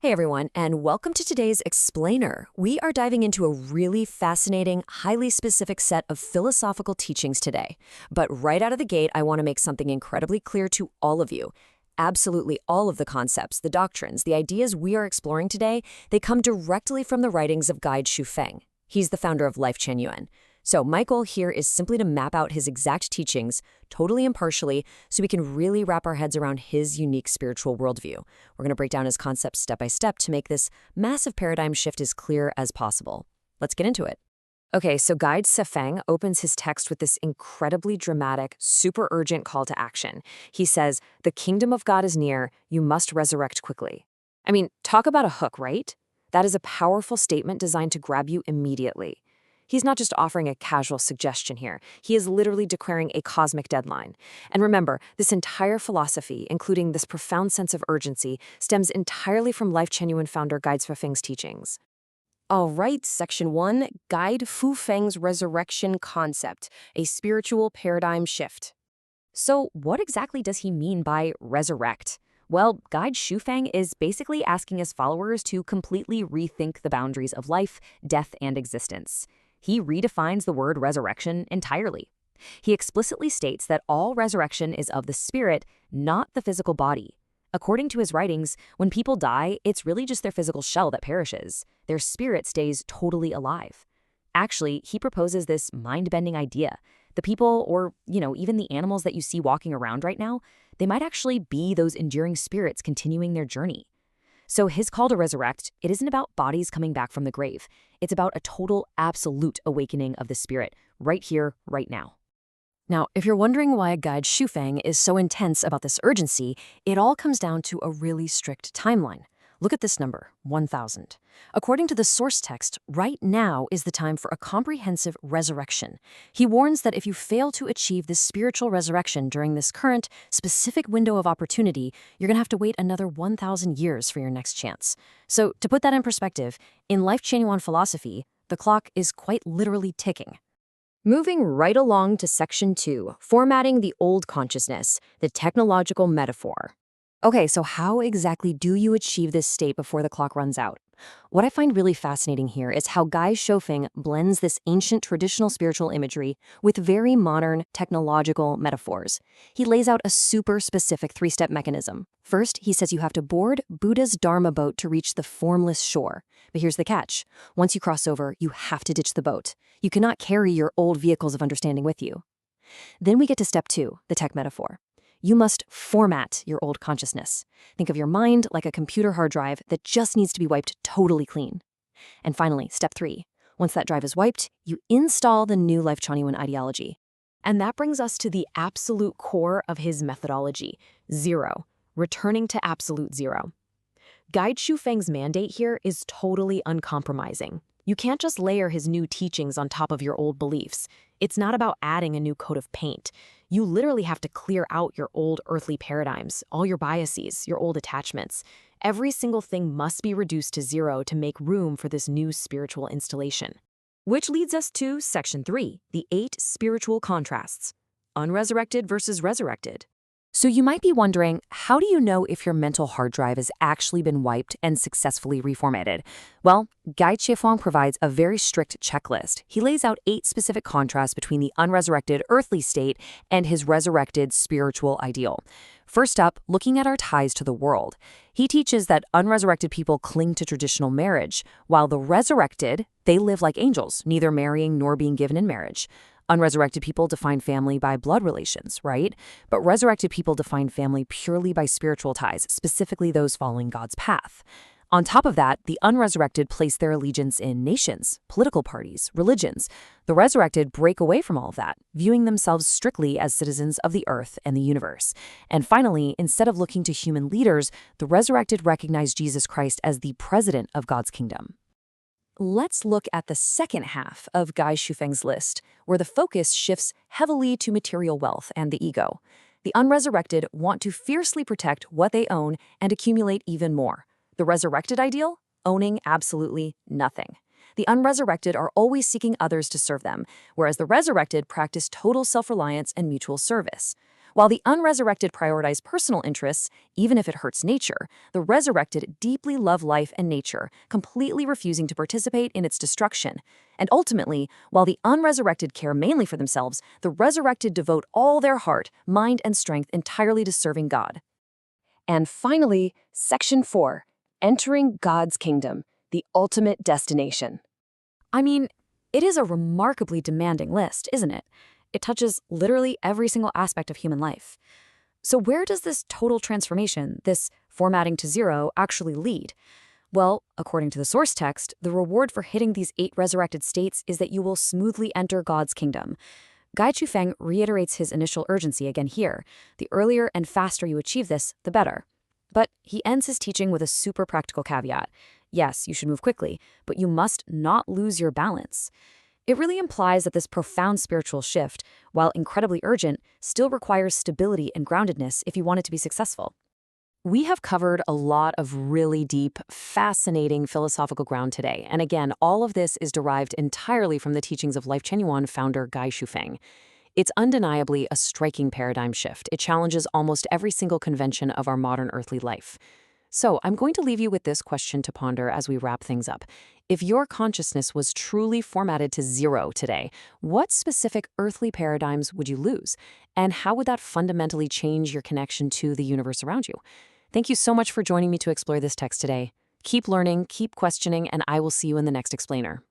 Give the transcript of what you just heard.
Hey everyone, and welcome to today's Explainer. We are diving into a really fascinating, highly specific set of philosophical teachings today. But right out of the gate, I want to make something incredibly clear to all of you. Absolutely all of the concepts, the doctrines, the ideas we are exploring today, they come directly from the writings of Guide Xufeng. He's the founder of Life Chen Yuan. So my goal here is simply to map out his exact teachings, totally impartially, so we can really wrap our heads around his unique spiritual worldview. We're going to break down his concepts step by step to make this massive paradigm shift as clear as possible. Let's get into it. Okay, so Guide Xufeng opens his text with this incredibly dramatic, super urgent call to action. He says, "The kingdom of God is near, you must resurrect quickly." I mean, talk about a hook, right? That is a powerful statement designed to grab you immediately. He's not just offering a casual suggestion here. He is literally declaring a cosmic deadline. And remember, this entire philosophy, including this profound sense of urgency, stems entirely from Life Chen Yuan founder Guide Xufeng's teachings. All right, Section 1, Guide Fu Feng's Resurrection Concept, a Spiritual Paradigm Shift. So, what exactly does he mean by resurrect? Well, Guide Xufeng is basically asking his followers to completely rethink the boundaries of life, death, and existence. He redefines the word resurrection entirely. He explicitly states that all resurrection is of the spirit, not the physical body. According to his writings, when people die, it's really just their physical shell that perishes. Their spirit stays totally alive. Actually, he proposes this mind-bending idea. The people, or, even the animals that you see walking around right now, they might actually be those enduring spirits continuing their journey. So his call to resurrect, it isn't about bodies coming back from the grave. It's about a total, absolute awakening of the spirit, right here, right now. Now, if you're wondering why Guide Xufeng is so intense about this urgency, it all comes down to a really strict timeline. Look at this number, 1,000. According to the source text, right now is the time for a comprehensive resurrection. He warns that if you fail to achieve this spiritual resurrection during this current, specific window of opportunity, you're going to have to wait another 1,000 years for your next chance. So, to put that in perspective, in Life Chen Yuan philosophy, the clock is quite literally ticking. Moving right along to Section 2, Formatting the Old Consciousness, the Technological Metaphor. Okay, so how exactly do you achieve this state before the clock runs out? What I find really fascinating here is how Guy Xufeng blends this ancient traditional spiritual imagery with very modern technological metaphors. He lays out a super specific three-step mechanism. First, he says you have to board Buddha's Dharma boat to reach the formless shore. But here's the catch. Once you cross over, you have to ditch the boat. You cannot carry your old vehicles of understanding with you. Then we get to step 2, the tech metaphor. You must format your old consciousness. Think of your mind like a computer hard drive that just needs to be wiped totally clean. And finally, step 3. Once that drive is wiped, you install the new Life Chen Yuan ideology. And that brings us to the absolute core of his methodology, zero, returning to absolute zero. Guide Xufeng's mandate here is totally uncompromising. You can't just layer his new teachings on top of your old beliefs. It's not about adding a new coat of paint. You literally have to clear out your old earthly paradigms, all your biases, your old attachments. Every single thing must be reduced to zero to make room for this new spiritual installation. Which leads us to Section 3, the 8 spiritual contrasts. Unresurrected versus resurrected. So you might be wondering, how do you know if your mental hard drive has actually been wiped and successfully reformatted? Well, Guide Xufeng provides a very strict checklist. He lays out 8 specific contrasts between the unresurrected earthly state and his resurrected spiritual ideal. First up, looking at our ties to the world. He teaches that unresurrected people cling to traditional marriage, while the resurrected, they live like angels, neither marrying nor being given in marriage. Unresurrected people define family by blood relations, right? But resurrected people define family purely by spiritual ties, specifically those following God's path. On top of that, the unresurrected place their allegiance in nations, political parties, religions. The resurrected break away from all of that, viewing themselves strictly as citizens of the earth and the universe. And finally, instead of looking to human leaders, the resurrected recognize Jesus Christ as the president of God's kingdom. Let's look at the second half of Guy Xufeng's list, where the focus shifts heavily to material wealth and the ego. The unresurrected want to fiercely protect what they own and accumulate even more. The resurrected ideal? Owning absolutely nothing. The unresurrected are always seeking others to serve them, whereas the resurrected practice total self-reliance and mutual service. While the unresurrected prioritize personal interests, even if it hurts nature, the resurrected deeply love life and nature, completely refusing to participate in its destruction. And ultimately, while the unresurrected care mainly for themselves, the resurrected devote all their heart, mind, and strength entirely to serving God. And finally, Section 4, Entering God's Kingdom, the Ultimate Destination. I mean, it is a remarkably demanding list, isn't it? It touches literally every single aspect of human life. So where does this total transformation, this formatting to zero, actually lead? Well, according to the source text, the reward for hitting these 8 resurrected states is that you will smoothly enter God's kingdom. Guy Chufeng reiterates his initial urgency again here. The earlier and faster you achieve this, the better. But he ends his teaching with a super practical caveat. Yes, you should move quickly, but you must not lose your balance. It really implies that this profound spiritual shift, while incredibly urgent, still requires stability and groundedness if you want it to be successful. We have covered a lot of really deep, fascinating philosophical ground today. And again, all of this is derived entirely from the teachings of Life Chenyuan founder Guy Shufeng. It's undeniably a striking paradigm shift. It challenges almost every single convention of our modern earthly life. So I'm going to leave you with this question to ponder as we wrap things up. If your consciousness was truly formatted to zero today, what specific earthly paradigms would you lose? And how would that fundamentally change your connection to the universe around you? Thank you so much for joining me to explore this text today. Keep learning, keep questioning, and I will see you in the next explainer.